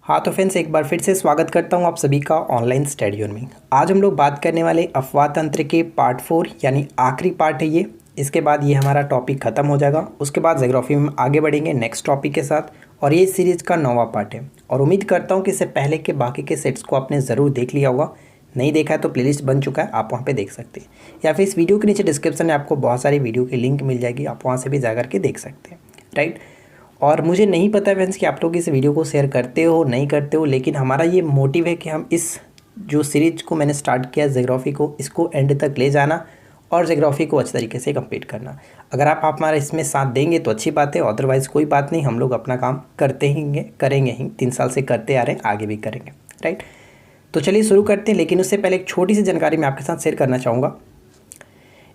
हाँ तो फ्रेंड्स, एक बार फिर से स्वागत करता हूँ आप सभी का ऑनलाइन स्टडी ऑन में। आज हम लोग बात करने वाले अफवाह तंत्र के पार्ट 4 यानी आखिरी पार्ट है ये। इसके बाद ये हमारा टॉपिक ख़त्म हो जाएगा। उसके बाद ज्योग्राफी में आगे बढ़ेंगे नेक्स्ट टॉपिक के साथ, और ये सीरीज़ का 9वां पार्ट है। और उम्मीद करता हूँ कि इससे पहले के बाकी के सेट्स को आपने ज़रूर देख लिया होगा। नहीं देखा है तो प्लेलिस्ट बन चुका है, आप वहाँ पे देख सकते हैं, या फिर इस वीडियो के नीचे डिस्क्रिप्शन में आपको बहुत सारी वीडियो की लिंक मिल जाएगी, आप वहाँ से भी जा करके देख सकते हैं, राइट। और मुझे नहीं पता फ्रेंड्स कि आप लोग इस वीडियो को शेयर करते हो नहीं करते हो, लेकिन हमारा ये मोटिव है कि हम इस जो सीरीज को मैंने स्टार्ट किया ज्योग्राफी को, इसको एंड तक ले जाना और ज्योग्राफी को अच्छे तरीके से कंप्लीट करना। अगर आप हमारा इसमें साथ देंगे तो अच्छी बात है, अदरवाइज़ कोई बात नहीं, हम लोग अपना काम करते ही करेंगे ही, 3 साल से करते आ रहे हैं, आगे भी करेंगे, राइट। तो चलिए शुरू करते हैं, लेकिन उससे पहले एक छोटी सी जानकारी मैं आपके साथ शेयर करना चाहूँगा।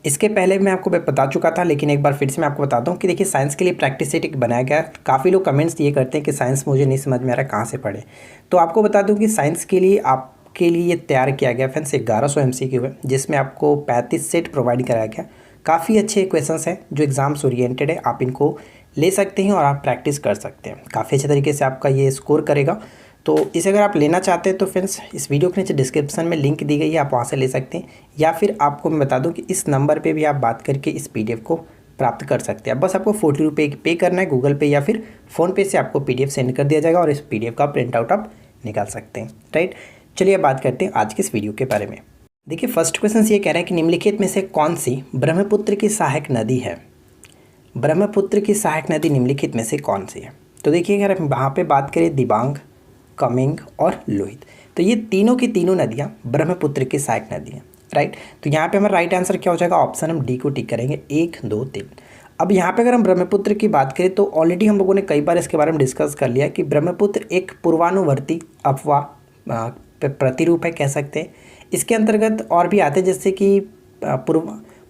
इसके पहले मैं आपको बता चुका था, लेकिन एक बार फिर से मैं आपको बताता हूँ कि देखिए साइंस के लिए प्रैक्टिस सेट एक बनाया गया। काफ़ी लोग कमेंट्स ये करते हैं कि साइंस मुझे नहीं समझ में आ रहा, कहाँ से पढ़े। तो आपको बता दूँ कि साइंस के लिए आपके लिए ये तैयार किया गया फ्रेंड्स 1100 MCQ है, जिसमें आपको 35 सेट प्रोवाइड कराया गया। काफ़ी अच्छे क्वेश्चंस हैं जो एग्ज़ाम्स ओरिएंटेड है, आप इनको ले सकते हैं और आप प्रैक्टिस कर सकते हैं। काफ़ी अच्छे तरीके से आपका ये स्कोर करेगा। तो इसे अगर आप लेना चाहते हैं तो फ्रेंड्स इस वीडियो के नीचे डिस्क्रिप्शन में लिंक दी गई है, आप वहाँ से ले सकते हैं, या फिर आपको मैं बता दूं कि इस नंबर पे भी आप बात करके इस PDF को प्राप्त कर सकते हैं। अब बस आपको 40 रुपये पे करना है गूगल पे या फिर फ़ोनपे से, आपको PDF सेंड कर दिया जाएगा और इस PDF का प्रिंट आउट आप निकाल सकते हैं, राइट। चलिए अब बात करते हैं आज के इस वीडियो के बारे में। देखिए फर्स्ट क्वेश्चन ये कह रहा है कि निम्नलिखित में से कौन सी ब्रह्मपुत्र की सहायक नदी है। ब्रह्मपुत्र की सहायक नदी निम्नलिखित में से कौन सी है। तो देखिए अगर वहाँ पर बात करें दिबांग, कमिंग और लोहित, तो ये तीनों की तीनों नदियाँ ब्रह्मपुत्र की सहायक नदी हैं, राइट। तो यहाँ पे हमारा राइट आंसर क्या हो जाएगा, ऑप्शन हम डी को टिक करेंगे, 1 2 3। अब यहाँ पे अगर हम ब्रह्मपुत्र की बात करें तो ऑलरेडी हम लोगों ने कई बार इसके बारे में डिस्कस कर लिया कि ब्रह्मपुत्र एक पूर्वानुवर्ती अफवाह प्रतिरूप है, कह सकते हैं। इसके अंतर्गत और भी आते हैं जैसे कि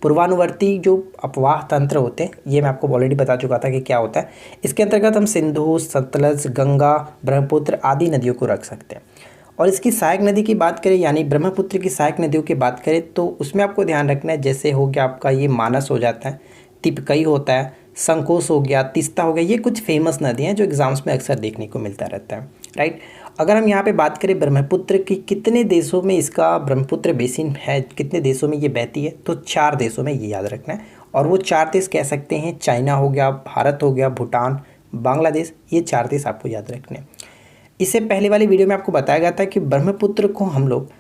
पूर्वानुवर्ती जो अफवाह तंत्र होते हैं, ये मैं आपको ऑलरेडी बता चुका था कि क्या होता है। इसके अंतर्गत हम सिंधु, सतलज, गंगा, ब्रह्मपुत्र आदि नदियों को रख सकते हैं। और इसकी सहायक नदी की बात करें यानी ब्रह्मपुत्र की सहायक नदियों की बात करें तो उसमें आपको ध्यान रखना है, जैसे हो गया आपका ये मानस हो जाता है, तिपकई होता है, संकोश हो गया, तीस्ता हो गया, ये कुछ फेमस नदियाँ हैं जो एग्जाम्स में अक्सर देखने को मिलता रहता है, राइट। अगर हम यहाँ पे बात करें ब्रह्मपुत्र की कितने देशों में इसका ब्रह्मपुत्र बेसिन है, कितने देशों में ये बहती है, तो 4 देशों में ये याद रखना है। और वो 4 देश कह सकते हैं, चाइना हो गया, भारत हो गया, भूटान, बांग्लादेश, ये 4 देश आपको याद रखने हैं। इससे पहले वाली वीडियो में आपको बताया गया था कि ब्रह्मपुत्र को हम लोग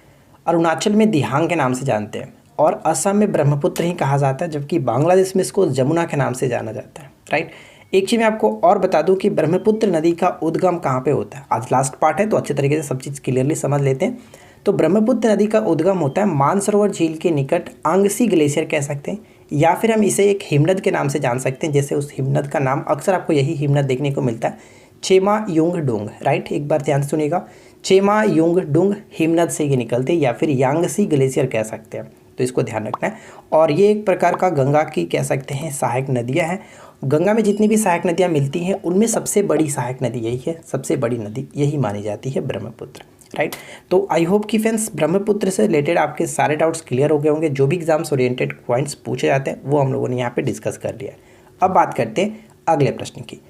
अरुणाचल में दिहांग के नाम से जानते हैं और असम में ब्रह्मपुत्र ही कहा जाता है, जबकि बांग्लादेश में इसको जमुना के नाम से जाना जाता है, राइट। एक चीज़ मैं आपको और बता दूं कि ब्रह्मपुत्र नदी का उद्गम कहाँ पे होता है। आज लास्ट पार्ट है तो अच्छे तरीके से सब चीज़ क्लियरली समझ लेते हैं। तो ब्रह्मपुत्र नदी का उद्गम होता है मानसरोवर झील के निकट आंगसी ग्लेशियर कह सकते हैं, या फिर हम इसे एक हिमनद के नाम से जान सकते हैं। जैसे उस हिमनद का नाम अक्सर आपको यही हिमनद देखने को मिलता है, चेमा युंग डुंग, राइट। एक बार ध्यान से सुनिएगा, चेमा युंग डुंग हिमनद से ये निकलते हैं, या फिर यांगसी ग्लेशियर कह सकते हैं, तो इसको ध्यान रखना है। और ये एक प्रकार का गंगा की कह सकते हैं सहायक नदियाँ हैं। गंगा में जितनी भी सहायक नदियाँ मिलती हैं उनमें सबसे बड़ी सहायक नदी यही है, सबसे बड़ी नदी यही मानी जाती है ब्रह्मपुत्र, राइट। तो आई होप कि फ्रेंड्स ब्रह्मपुत्र से रिलेटेड आपके सारे डाउट्स क्लियर हो गए होंगे। जो भी एग्जाम्स ओरिएंटेड पॉइंट्स पूछे जाते हैं वो हम लोगों ने यहाँ पे डिस्कस कर लिया है। अब बात करते हैं अगले प्रश्न की।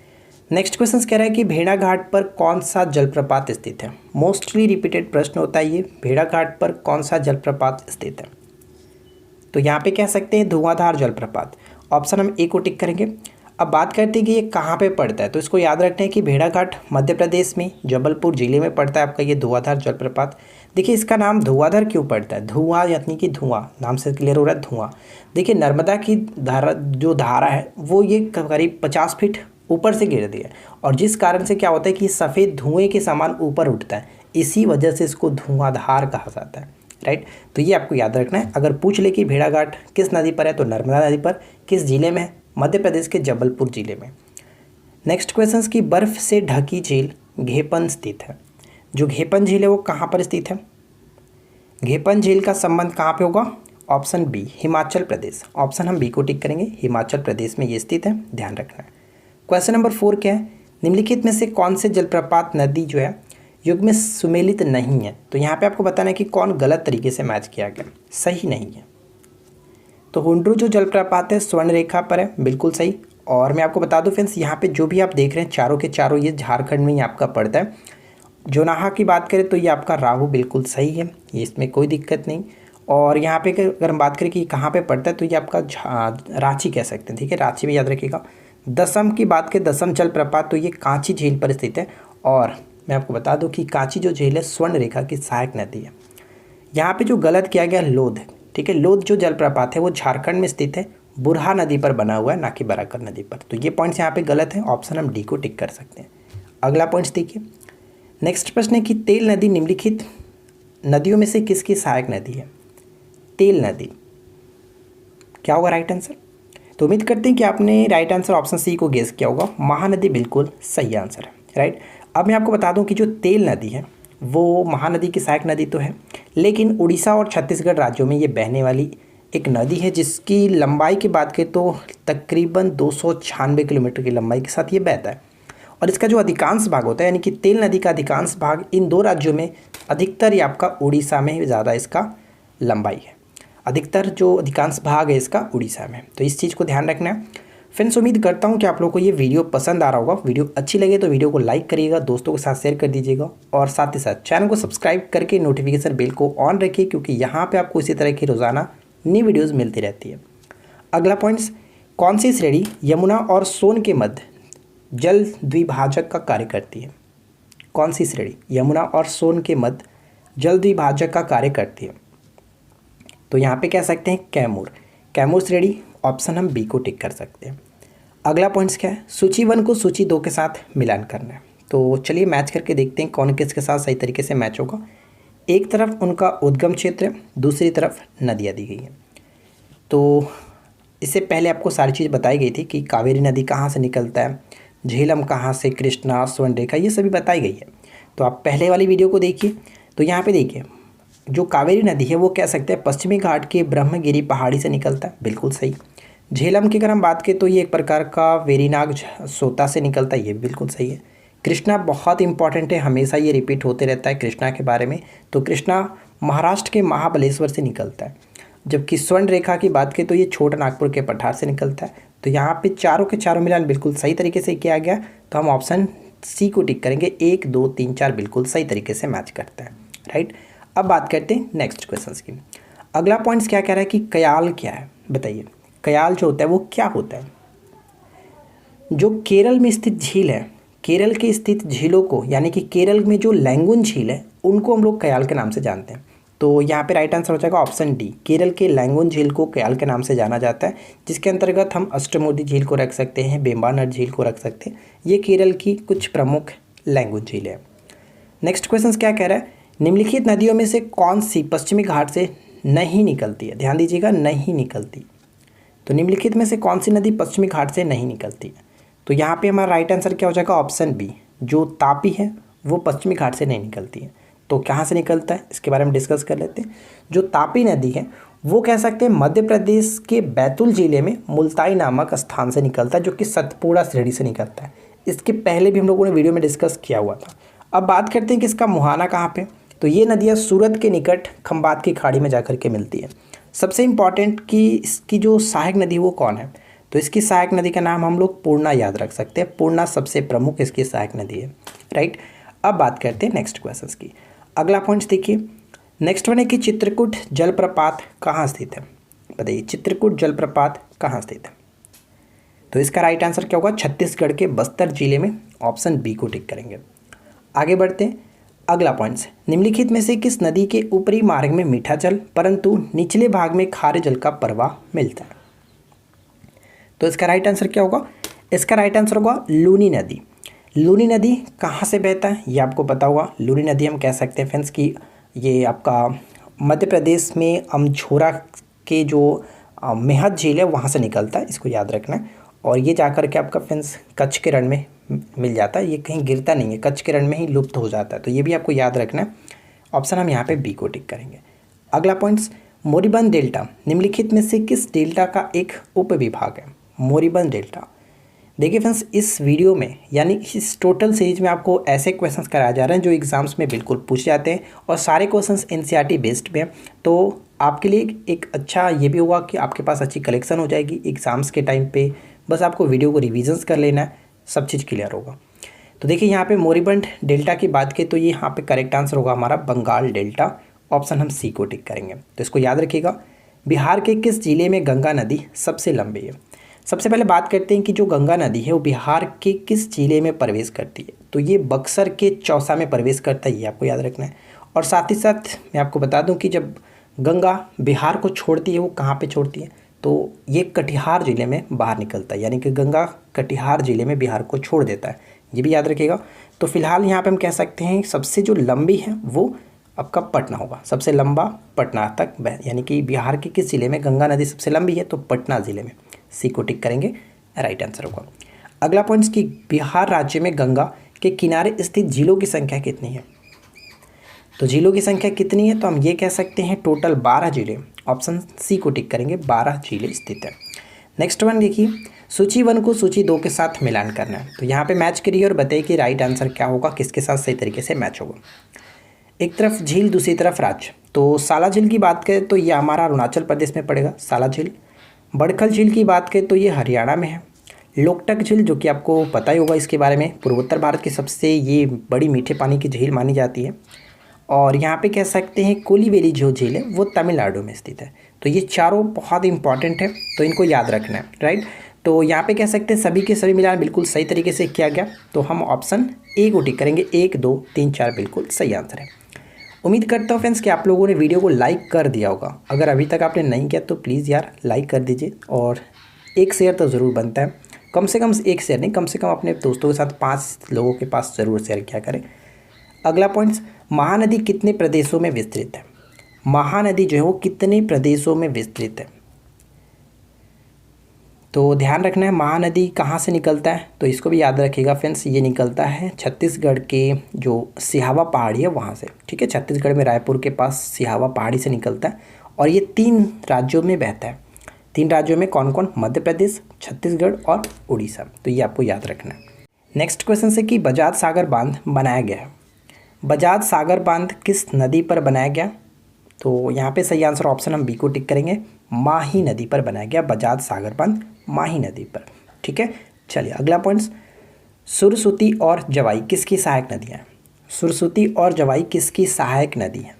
नेक्स्ट क्वेश्चन कह रहा है कि भेड़ाघाट पर कौन सा जलप्रपात स्थित है। मोस्टली रिपीटेड प्रश्न होता है ये, भेड़ाघाट पर कौन सा जलप्रपात स्थित है। तो यहाँ पे कह सकते हैं धुआंधार जलप्रपात, ऑप्शन हम ए को टिक करेंगे। अब बात करते हैं कि ये कहाँ पे पड़ता है, तो इसको याद रखते हैं कि भेड़ाघाट मध्य प्रदेश में जबलपुर जिले में पड़ता है आपका ये धुआंधार जलप्रपात। देखिए इसका नाम धुआंधार क्यों पड़ता है, धुआं यानी कि धुआं, नाम से क्लियर हो रहा है धुआं। देखिए नर्मदा की धारा जो धारा है वो ये करीब 50 फीट ऊपर से गिरती है, और जिस कारण से क्या होता है कि सफ़ेद धुएँ के समान ऊपर उठता है, इसी वजह से इसको धुआंधार कहा जाता है, राइट। तो ये आपको याद रखना है। अगर पूछ ले कि भेड़ाघाट किस नदी पर है तो नर्मदा नदी पर, किस जिले में है, मध्य प्रदेश के जबलपुर जिले में। नेक्स्ट क्वेश्चन की बर्फ से ढकी झील घेपन स्थित है। जो घेपन झील है वो कहाँ पर स्थित है। घेपन झील का संबंध कहाँ पे होगा, option B Himachal Pradesh, option हम बी को टिक करेंगे, हिमाचल प्रदेश में ये स्थित है, ध्यान रखना है। क्वेश्चन नंबर 4 क्या है, निम्नलिखित में से कौन से जलप्रपात नदी जो है युग में सुमेलित नहीं है। तो यहाँ पे आपको बताना है कि कौन गलत तरीके से मैच किया गया, सही नहीं है। तो हुंड्रू जो जलप्रपात है स्वर्ण रेखा पर है, बिल्कुल सही। और मैं आपको बता दूं फ्रेंड्स यहाँ पे जो भी आप देख रहे हैं चारों के चारों ये झारखंड में ही आपका पड़ता है। जोनाहा की बात करें तो ये आपका राहु बिल्कुल सही है, ये इसमें कोई दिक्कत नहीं। और यहाँ पे अगर हम बात करें कि कहाँ पे पड़ता है तो ये आपका रांची कह सकते हैं, ठीक है, रांची में याद रखिएगा। दसम की बात करें, दसम जलप्रपात, तो ये कांची झील पर स्थित है। और मैं आपको बता दूं कि कांची जो झील है स्वर्ण रेखा की सहायक नदी है। यहाँ पे जो गलत किया गया लोध, ठीक है, लोध जो जलप्रपात है वो झारखंड में स्थित है, बुरहा नदी पर बना हुआ है, ना कि बराकर नदी पर। तो ये पॉइंट्स यहाँ पे गलत है, ऑप्शन हम डी को टिक कर सकते हैं। अगला पॉइंट्स देखिए, नेक्स्ट प्रश्न है कि तेल नदी निम्नलिखित नदियों में से किसकी सहायक नदी है? तेल नदी क्या होगा राइट आंसर? तो उम्मीद करते हैं कि आपने राइट आंसर ऑप्शन सी को गेस किया होगा, महानदी बिल्कुल सही आंसर है, राइट। अब मैं आपको बता दूं कि जो तेल नदी है वो महानदी की सहायक नदी तो है, लेकिन उड़ीसा और छत्तीसगढ़ राज्यों में ये बहने वाली एक नदी है जिसकी लंबाई की बात करें तो तकरीबन 296 किलोमीटर की लंबाई के साथ ये बहता है। और इसका जो अधिकांश भाग होता है, यानी कि तेल नदी का अधिकांश भाग इन दो राज्यों में, अधिकतर ये आपका उड़ीसा में ज़्यादा इसका लंबाई है, अधिकतर जो अधिकांश भाग है इसका उड़ीसा में। तो इस चीज़ को ध्यान रखना है। फ्रेंड्स, उम्मीद करता हूँ कि आप लोगों को ये वीडियो पसंद आ रहा होगा। वीडियो अच्छी लगे तो वीडियो को लाइक करिएगा, दोस्तों के साथ शेयर कर दीजिएगा, और साथ ही साथ चैनल को सब्सक्राइब करके नोटिफिकेशन बेल को ऑन रखिए, क्योंकि यहाँ पे आपको इसी तरह की रोज़ाना नई वीडियोज़ मिलती रहती है। अगला पॉइंट्स, कौन सी श्रेणी यमुना और सोन के मध्य जल द्विभाजक का कार्य करती है? कौन सी श्रेणी यमुना और सोन के मध्य जल द्विभाजक का कार्य करती है? तो यहाँ पे कह सकते हैं कैमूर, कैमूर श्रेणी, ऑप्शन हम बी को टिक कर सकते हैं। अगला पॉइंट्स क्या है? सूची 1 को सूची 2 के साथ मिलान करना है। तो चलिए मैच करके देखते हैं कौन किसके साथ सही तरीके से मैच होगा। एक तरफ उनका उद्गम क्षेत्र है, दूसरी तरफ नदियाँ दी गई हैं। तो इससे पहले आपको सारी चीज़ बताई गई थी कि कावेरी नदी कहाँ से निकलता है, झेलम कहाँ से, कृष्णा, स्वर्णरेखा, ये सभी बताई गई है। तो आप पहले वाली वीडियो को देखिए। तो यहाँ पे देखिए, जो कावेरी नदी है वो कह सकते हैं पश्चिमी घाट के ब्रह्मगिरी पहाड़ी से निकलता है, बिल्कुल सही। झेलम की अगर हम बात करें तो ये एक प्रकार का वेरीनाग सोता से निकलता है, ये बिल्कुल सही है। कृष्णा बहुत इंपॉर्टेंट है, हमेशा ये रिपीट होते रहता है कृष्णा के बारे में। तो कृष्णा महाराष्ट्र के महाबलेश्वर से निकलता है। जबकि स्वर्ण रेखा की बात करें तो ये छोटा नागपुर के पठार से निकलता है। तो यहाँ पे चारों के चारों मिलान बिल्कुल सही तरीके से किया गया, तो हम ऑप्शन सी को टिक करेंगे। 1, 2, 3, 4 बिल्कुल सही तरीके से मैच करता है, राइट। अब बात करते हैं नेक्स्ट क्वेश्चन की। अगला पॉइंट्स क्या कह रहा है कि कयाल क्या है? बताइए, कयाल जो होता है वो क्या होता है? जो केरल में स्थित झील है, केरल के स्थित झीलों को, यानी कि केरल में जो लैंगून झील है उनको हम लोग कयाल के नाम से जानते हैं। तो यहाँ पे राइट आंसर हो जाएगा ऑप्शन डी, केरल के लैंगून झील को कयाल के नाम से जाना जाता है, जिसके अंतर्गत हम अष्टमुर्दी झील को रख सकते हैं, बेम्बानर झील को रख सकते हैं। ये केरल की कुछ प्रमुख लैंगून झील है। नेक्स्ट क्वेश्चन क्या कह रहा है? निम्नलिखित नदियों में से कौन सी पश्चिमी घाट से नहीं निकलती है? ध्यान दीजिएगा, नहीं निकलती। तो निम्नलिखित में से कौन सी नदी पश्चिमी घाट से नहीं निकलती है? तो यहाँ पे हमारा राइट आंसर क्या हो जाएगा? ऑप्शन बी, जो तापी है वो पश्चिमी घाट से नहीं निकलती है। तो कहाँ से निकलता है इसके बारे में डिस्कस कर लेते हैं। जो तापी नदी है वो कह सकते हैं मध्य प्रदेश के बैतूल जिले में मुल्ताई नामक स्थान से निकलता है, जो कि सतपुड़ा श्रेणी से निकलता है। इसके पहले भी हम लोगों ने वीडियो में डिस्कस किया हुआ था। अब बात करते हैं कि इसका मुहाना कहाँ पे? तो ये नदियाँ सूरत के निकट खंबात की खाड़ी में जाकर के मिलती है। सबसे इम्पॉर्टेंट कि इसकी जो सहायक नदी वो कौन है? तो इसकी सहायक नदी का नाम हम लोग पूर्णा याद रख सकते हैं। पूर्णा सबसे प्रमुख इसकी सहायक नदी है, राइट। अब बात करते हैं नेक्स्ट क्वेश्चन की। अगला पॉइंट्स देखिए, नेक्स्ट वन है कि चित्रकूट जलप्रपात कहाँ स्थित है? बताइए, चित्रकूट जलप्रपात कहाँ स्थित है? तो इसका राइट आंसर क्या होगा? छत्तीसगढ़ के बस्तर जिले में, ऑप्शन बी को टिक करेंगे। आगे बढ़ते हैं। अगला पॉइंट्स, निम्नलिखित में से किस नदी के ऊपरी मार्ग में मीठा जल परंतु निचले भाग में खारे जल का प्रवाह मिलता है? तो इसका राइट आंसर क्या होगा? इसका राइट आंसर होगा लूनी नदी। लूनी नदी कहाँ से बहता है ये आपको पता होगा। लूनी नदी हम कह सकते हैं फ्रेंड्स कि ये आपका मध्य प्रदेश में अमझोरा के जो मेहत झील है वहाँ से निकलता है, इसको याद रखना है। और ये जाकर के आपका फ्रेंड्स कच्छ के रण में मिल जाता है, ये कहीं गिरता नहीं है, कच्छ के रण में ही लुप्त हो जाता है। तो ये भी आपको याद रखना है। ऑप्शन हम यहाँ पे बी को टिक करेंगे। अगला पॉइंट्स, मोरीबंद डेल्टा निम्नलिखित में से किस डेल्टा का एक उपविभाग है? मोरीबंद डेल्टा। देखिए फ्रेंड्स, इस वीडियो में यानी इस टोटल सीरीज में आपको ऐसे क्वेश्चंस कराए जा रहे हैं जो एग्जाम्स में बिल्कुल पूछ जाते हैं, और सारे क्वेश्चंस एनसीईआरटी बेस्ड पे हैं। तो आपके लिए एक अच्छा ये भी होगा कि आपके पास अच्छी कलेक्शन हो जाएगी एग्ज़ाम्स के टाइम पे। बस आपको वीडियो को रिविजन्स कर लेना है, सब चीज़ क्लियर होगा। तो देखिए यहाँ पे मोरिबंड डेल्टा की बात की तो ये यहाँ पे करेक्ट आंसर होगा हमारा बंगाल डेल्टा, ऑप्शन हम सी को टिक करेंगे। तो इसको याद रखिएगा। बिहार के किस जिले में गंगा नदी सबसे लंबी है? सबसे पहले बात करते हैं कि जो गंगा नदी है वो बिहार के किस जिले में प्रवेश करती है। तो ये बक्सर के चौसा में प्रवेश करता है, ये आपको याद रखना है। और साथ ही साथ मैं आपको बता दूं कि जब गंगा बिहार को छोड़ती है वो कहाँ पे छोड़ती है, तो ये कटिहार जिले में बाहर निकलता है, यानी कि गंगा कटिहार जिले में बिहार को छोड़ देता है, ये भी याद रखिएगा। तो फिलहाल यहाँ पे हम कह सकते हैं सबसे जो लंबी है वो आपका पटना होगा, सबसे लंबा पटना तक, यानी कि बिहार के किस जिले में गंगा नदी सबसे लंबी है, तो पटना जिले में, सी को टिक करेंगे, राइट आंसर होगा। अगला पॉइंट कि बिहार राज्य में गंगा के किनारे स्थित झीलों की संख्या कितनी है? तो झीलों की संख्या कितनी है, तो हम ये कह सकते हैं टोटल 12 जिले, ऑप्शन सी को टिक करेंगे, 12 जिले स्थित है। नेक्स्ट वन देखिए, सूची 1 को सूची 2 के साथ मिलान करना है। तो यहाँ पे मैच करिए और बताइए कि राइट आंसर क्या होगा, किसके साथ सही तरीके से मैच होगा। एक तरफ झील, दूसरी तरफ राज्य। तो साला झील की बात करें तो ये हमारा अरुणाचल प्रदेश में पड़ेगा, साला झील। बड़खल झील की बात करें तो ये हरियाणा में है। लोकटक झील, जो कि आपको पता ही होगा इसके बारे में, पूर्वोत्तर भारत की सबसे ये बड़ी मीठे पानी की झील मानी जाती है। और यहाँ पे कह सकते हैं कोलिवेली जो झील है वो तमिलनाडु में स्थित है। तो ये चारों बहुत इंपॉर्टेंट है, तो इनको याद रखना है, राइट। तो यहाँ पे कह सकते हैं सभी के सभी मिलान बिल्कुल सही तरीके से किया गया, तो हम ऑप्शन ए को टिक करेंगे। 1 2 3 4 बिल्कुल सही आंसर है। उम्मीद करता हूँ फ्रेंड्स कि आप लोगों ने वीडियो को लाइक कर दिया होगा। अगर अभी तक आपने नहीं किया तो प्लीज़ यार लाइक कर दीजिए, और एक शेयर तो ज़रूर बनता है, कम से कम एक शेयर नहीं, कम से कम अपने दोस्तों के साथ 5 लोगों के पास ज़रूर शेयर किया करें। अगला पॉइंट्स, महानदी कितने प्रदेशों में विस्तृत है? महानदी जो है वो कितने प्रदेशों में विस्तृत है? तो ध्यान रखना है महानदी कहाँ से निकलता है, तो इसको भी याद रखिएगा फ्रेंड्स, ये निकलता है छत्तीसगढ़ के जो सिहावा पहाड़ी है वहाँ से, ठीक है। छत्तीसगढ़ में रायपुर के पास सिहावा पहाड़ी से निकलता है, और ये 3 राज्यों में बहता है। 3 राज्यों में कौन कौन? मध्य प्रदेश, छत्तीसगढ़ और उड़ीसा, तो ये आपको याद रखना है। नेक्स्ट क्वेश्चन से कि बजाज सागर बांध बनाया गया है। बजाज सागर बांध किस नदी पर बनाया गया? तो यहाँ पे सही आंसर ऑप्शन हम बी को टिक करेंगे, माही नदी पर बनाया गया बजाज सागर बांध, माही नदी पर, ठीक है। चलिए अगला पॉइंट्स, सुरसुती और जवाई किसकी सहायक नदियाँ हैं? सुरसुती और जवाई किसकी सहायक नदी है?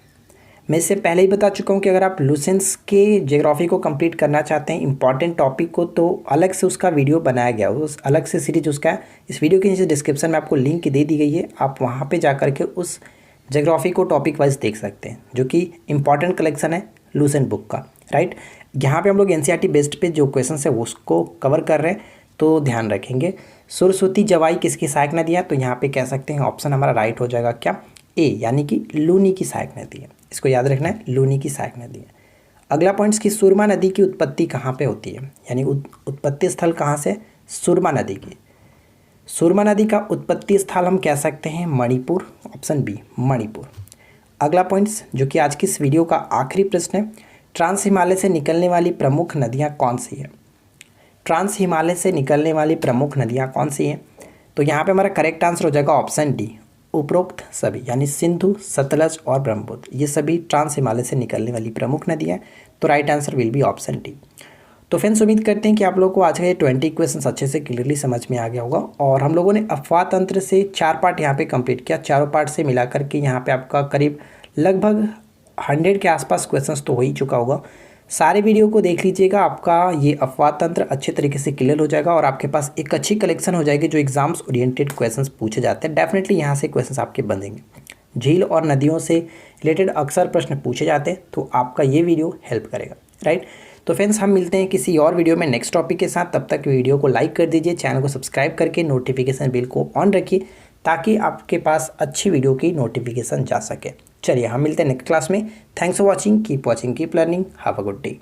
मैं इससे पहले ही बता चुका हूँ कि अगर आप लुसेंस के ज्योग्राफी को कंप्लीट करना चाहते हैं, इंपॉर्टेंट टॉपिक को, तो अलग से उसका वीडियो बनाया गया, उस अलग से सीरीज उसका इस वीडियो के नीचे डिस्क्रिप्शन में आपको लिंक दे दी गई है, आप वहाँ पे जा करके उस ज्योग्राफी को टॉपिक वाइज देख सकते हैं, जो कि इंपॉर्टेंट कलेक्शन है लुसेंट बुक का, राइट। यहाँ पे हम लोग एनसीईआरटी बेस्ड पे जो क्वेश्चन है उसको कवर कर रहे हैं, तो ध्यान रखेंगे। सुरसुती जवाई किसकी सहायक नदी है? तो यहाँ पे कह सकते हैं ऑप्शन हमारा राइट हो जाएगा क्या? ए, यानी कि लूनी की सहायक नदी है, इसको याद रखना है, लूनी की सहायक नदी है। अगला पॉइंट्स की सुरमा नदी की उत्पत्ति कहाँ पे होती है, यानी उत्पत्ति स्थल कहाँ से? सुरमा नदी की, सुरमा नदी का उत्पत्ति स्थल हम कह सकते हैं मणिपुर, ऑप्शन बी मणिपुर। अगला पॉइंट्स जो कि आज की इस वीडियो का आखिरी प्रश्न है, ट्रांस हिमालय से निकलने वाली प्रमुख नदियाँ कौन सी है? ट्रांस हिमालय से निकलने वाली प्रमुख नदियाँ कौन सी हैं? तो यहाँ पे हमारा करेक्ट आंसर हो जाएगा ऑप्शन डी, उपरोक्त सभी, यानी सिंधु, सतलज और ब्रह्मपुत्र, ये सभी ट्रांस हिमालय से निकलने वाली प्रमुख नदियाँ हैं, तो right answer will be option D. तो फ्रेंड्स उम्मीद करते हैं कि आप लोगों को आज के 20 क्वेश्चन अच्छे से क्लियरली समझ में आ गया होगा, और हम लोगों ने अफवाह तंत्र से 4 पार्ट यहाँ पे कंप्लीट किया, चारों पार्ट से मिला करके यहाँ पे आपका करीब लगभग 100 के आसपास क्वेश्चंस तो हो ही चुका होगा। सारे वीडियो को देख लीजिएगा, आपका ये अफवाह तंत्र अच्छे तरीके से क्लियर हो जाएगा, और आपके पास एक अच्छी कलेक्शन हो जाएगी जो एग्जाम्स ओरिएंटेड क्वेश्चंस पूछे जाते हैं। डेफिनेटली यहाँ से क्वेश्चंस आपके बनेंगे, झील और नदियों से रिलेटेड अक्सर प्रश्न पूछे जाते हैं, तो आपका ये वीडियो हेल्प करेगा, राइट। तो फ्रेंड्स हम मिलते हैं किसी और वीडियो में नेक्स्ट टॉपिक के साथ, तब तक वीडियो को लाइक कर दीजिए, चैनल को सब्सक्राइब करके नोटिफिकेशन बिल को ऑन रखिए, ताकि आपके पास अच्छी वीडियो की नोटिफिकेशन जा सके। चलिए हम मिलते हैं नेक्स्ट क्लास में। Thanks for watching, keep watching, keep learning, have a good day.